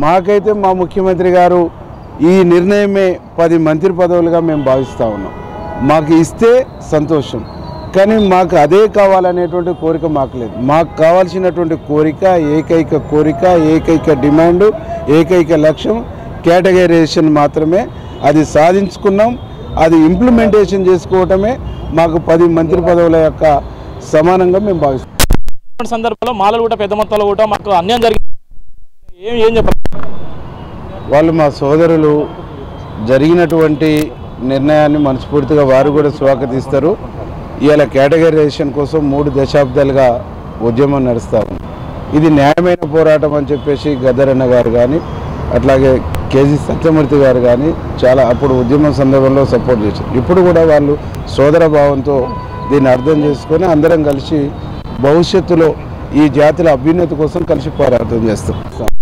మాకైతే మా ముఖ్యమంత్రి గారు ఈ నిర్ణయమే 10 మంత్రి పదవులుగా మేము భావిస్తూ ఉన్నాం. మాకు ఇస్తే సంతోషం, కానీ మాకు అదే కావాలనేటువంటి కోరిక మాకు లేదు. మాకు కావాల్సినటువంటి కోరిక, ఏకైక డిమాండు, ఏకైక లక్ష్యం కేటగరైజేషన్ మాత్రమే. అది సాధించుకున్నాం. అది ఇంప్లిమెంటేషన్ చేసుకోవటమే మాకు 10 మంత్రి పదవుల యొక్క సమానంగా మేము భావిస్తాం. సందర్భంలో మాలలు కూడా పెద్ద మొత్తంలో కూడా మాకు అన్యాయం జరిగింది. ఏం చెప్పాలి? వాళ్ళు మా సోదరులు, జరిగినటువంటి నిర్ణయాన్ని మనస్ఫూర్తిగా వారు కూడా స్వాగతిస్తారు. ఇవాళ కేటగరైజేషన్ కోసం 3 దశాబ్దాలుగా ఉద్యమం నడుస్తాము. ఇది న్యాయమైన పోరాటం అని చెప్పేసి గద్దరన్న గారు కానీ, అట్లాగే కేజీ సత్యమూర్తి గారు కానీ చాలా అప్పుడు ఉద్యమం సందర్భంలో సపోర్ట్ చేశారు. ఇప్పుడు కూడా వాళ్ళు సోదర భావంతో దీన్ని అర్థం చేసుకొని అందరం కలిసి భవిష్యత్తులో ఈ జాతుల అభ్యున్నతి కోసం కలిసి పోరాటం చేస్తాం.